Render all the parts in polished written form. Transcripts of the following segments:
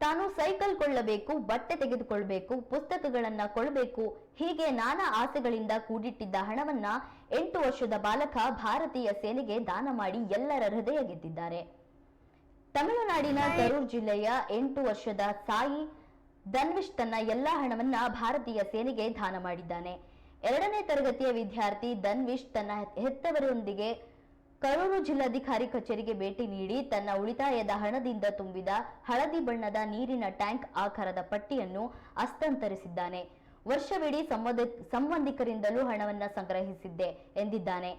ತಾನು ಸೈಕಲ್ ಕೊಳ್ಳಬೇಕು, ಬಟ್ಟೆ ತೆಗೆದುಕೊಳ್ಳಬೇಕು, ಪುಸ್ತಕಗಳನ್ನ ಕೊಳ್ಳಬೇಕು, ಹೀಗೆ ನಾನಾ ಆಸೆಗಳಿಂದ ಕೂಡಿಟ್ಟಿದ್ದ ಹಣವನ್ನ 8 ವರ್ಷದ ಬಾಲಕ ಭಾರತೀಯ ಸೇನೆಗೆ ದಾನ ಮಾಡಿ ಎಲ್ಲರ ಹೃದಯ ಗೆದ್ದಿದ್ದಾರೆ. ತಮಿಳುನಾಡಿನ ಕರೂರ್ ಜಿಲ್ಲೆಯ 8 ವರ್ಷದ ಸಾಯಿ ಧನ್ವಿಶ್ ತನ್ನ ಎಲ್ಲಾ ಹಣವನ್ನ ಭಾರತೀಯ ಸೇನೆಗೆ ದಾನ ಮಾಡಿದ್ದಾನೆ. 2ನೇ ತರಗತಿಯ ವಿದ್ಯಾರ್ಥಿ ಧನ್ವಿಶ್ ತನ್ನ ಹೆತ್ತವರೊಂದಿಗೆ ಕರೂರು ಜಿಲ್ಲಾಧಿಕಾರಿ ಕಚೇರಿಗೆ ಭೇಟಿ ನೀಡಿ ತನ್ನ ಉಳಿತಾಯದ ಹಣದಿಂದ ತುಂಬಿದ ಹಳದಿ ಬಣ್ಣದ ನೀರಿನ ಟ್ಯಾಂಕ್ ಆಕಾರದ ಪಟ್ಟಿಯನ್ನು ಹಸ್ತಾಂತರಿಸಿದ್ದಾನೆ. ವರ್ಷವಿಡೀ ಸಂಬಂಧಿಕರಿಂದಲೂ ಹಣವನ್ನ ಸಂಗ್ರಹಿಸಿದ್ದೆ ಎಂದಿದ್ದಾನೆ.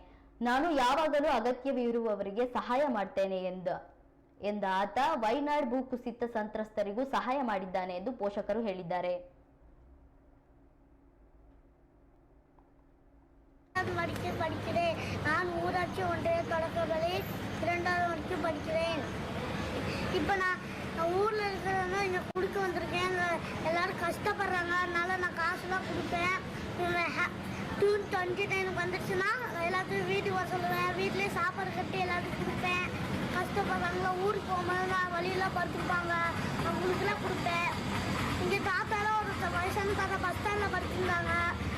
ನಾನು ಯಾವಾಗಲೂ ಅಗತ್ಯವಿರುವವರಿಗೆ ಸಹಾಯ ಮಾಡ್ತೇನೆ ಎಂದ ಆತ ವೈನಾಡ್ ಭೂಕುಸಿತ ಸಂತ್ರಸ್ತರಿಗೂ ಸಹಾಯ ಮಾಡಿದ್ದಾನೆ ಎಂದು ಪೋಷಕರು ಹೇಳಿದ್ದಾರೆ. படிக்கிறேன். நான் ஊராட்சி ஒன்றிய தொடக்கப்பள்ளி 2வது வரைக்கும் படிக்கிறேன். இப்போ நான் ஊரில் இருக்கிறவங்க இங்கே கொடுக்க வந்திருக்கேன். எல்லோரும் கஷ்டப்படுறாங்க, அதனால நான் காசுலாம் கொடுப்பேன். ஜூன் 29 வந்துடுச்சுன்னா எல்லாத்துக்கும் வீட்டுக்கு வர சொல்லுவேன். வீட்டிலே சாப்பாடு கட்டி எல்லாத்துக்கும் கொடுப்பேன். கஷ்டப்படுறாங்களா ஊருக்கு போகும்போது நான் வழியெல்லாம் படுத்துருப்பாங்க, அவங்களுக்குலாம் கொடுப்பேன். இங்கே தாத்தாலாம் ஒரு வயசான தாத்தா பஸ் ஸ்டாண்டில் படுத்துருந்தாங்க.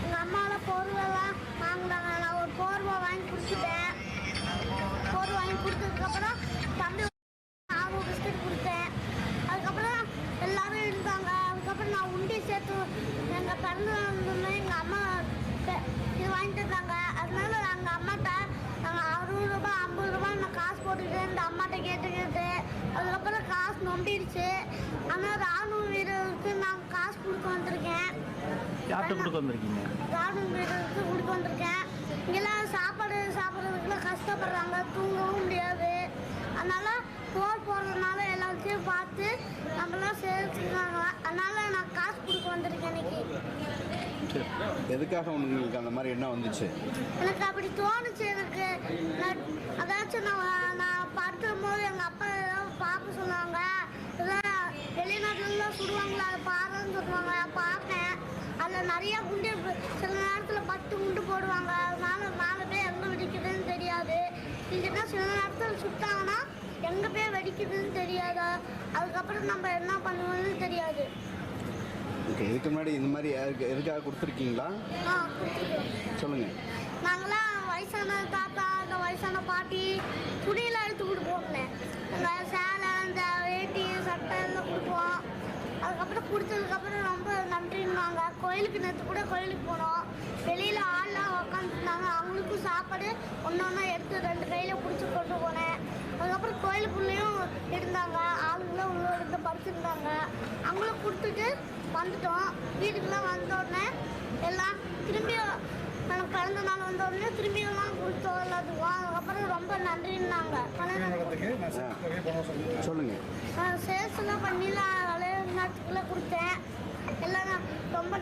எங்கள் அம்மாவெல்லாம் போர்வெல்லாம் வாங்கினாங்க. நான் ஒரு போர்வை வாங்கி கொடுத்துட்டேன். போர்வை வாங்கி கொடுத்ததுக்கப்புறம் தம்பி ஆர்வ பிஸ்கட் கொடுத்தேன். அதுக்கப்புறம் எல்லோரும் இருந்தாங்க. அதுக்கப்புறம் நான் உண்டி சேர்த்து எங்கள் பிறந்த எங்கள் அம்மா இது வாங்கிட்டு இருந்தாங்க. அதனால எங்கள் அம்மாட்ட நாங்கள் 60 ரூபாய் 50 ரூபாய் நான் காசு போட்டுக்கிட்டேன். இந்த அம்மாட்ட கேட்டுக்கிட்டு அதுக்கப்புறம் காசு நொம்பிடுச்சு. ஆனால் ராணுவ வீரருக்கு நான் காசு கொடுக்க வந்திருக்கேன். யார்கிட்ட கொடுக்க வந்திருக்கீங்க? ராணுவ வீரருக்கு கொடுக்க வந்திருக்கேன். இங்கெல்லாம் சாப்பிட்றதுக்குலாம் கஷ்டப்படுறாங்க, தூங்கவும் முடியாது. அதனால் போகிறதுனால எல்லாத்தையும் பார்த்து நம்மளாம் சேர்த்துக்கிறாங்க. அதனால் நான் காசு கொடுக்க வந்திருக்கேன் இன்னைக்கு. எதுக்காக உங்களுக்கு அந்த மாதிரி என்ன வந்துச்சு? எனக்கு அப்படி தோணுச்சு. எனக்கு அதாச்சும் நான் படுத்தும் போது எங்கள் அப்பா ஏதாவது பார்க்க சொன்னாங்க. இதெல்லாம் வெளிநாட்டுலாம் சுடுவாங்களா, அதை பாருன்னு சொல்லுவாங்க. பார்ப்பேன். அதில் நிறையா குண்டு சில நேரத்தில் 10 குண்டு போடுவாங்க. அதனால மேலே போய் எங்கே வெடிக்குதுன்னு தெரியாது. இல்லைன்னா சில நேரத்தில் சுட்டாங்கன்னா எங்கே போய் வெடிக்குதுன்னு தெரியாது. அதுக்கப்புறம் நம்ம என்ன பண்ணுவோம்னு தெரியாது. ஓகே, இதுக்கு முன்னாடி இந்த மாதிரி எதுக்காக கொடுத்துருக்கீங்களா? சொல்லுங்கள். நாங்களாம் வயசான தாத்தா, அந்த வயசான பாட்டி துணியெல்லாம் எடுத்து கொடுப்போம்ல. நாங்கள் சேலை, அந்த வேட்டி, சட்டை எல்லாம் கொடுப்போம். அதுக்கப்புறம் கொடுத்ததுக்கப்புறம் ரொம்ப நன்றின்னாங்க. கோயிலுக்கு நேற்று கூட கோயிலுக்கு போனோம். வெளியில் ஆள்லாம் உக்காந்துருந்தாங்க. அவங்களுக்கும் சாப்பாடு ஒன்றா எடுத்து 2 கையில் பிடிச்சி கொண்டு போனேன். அதுக்கப்புறம் கோயிலுக்குள்ளேயும் இருந்தாங்க ஆளுங்களாம் உள்ள இருந்து படுத்துருந்தாங்க. அவங்களும் கொடுத்துட்டு வந்துட்டோம். வீட்டுக்குலாம் வந்தோடனே எல்லாம் திரும்பி எனக்கு பிறந்த நாள் வந்தோடனே திரும்பியெல்லாம் கொடுத்தோம் எல்லாத்துக்கும். அதுக்கப்புறம் ரொம்ப நன்றின்னாங்க. சொல்லுங்கள். சேல்ஸ்லாம் பண்ணிலாம் விளையாட்டுக்குள்ளே கொடுத்தேன். எல்லாம் ரொம்ப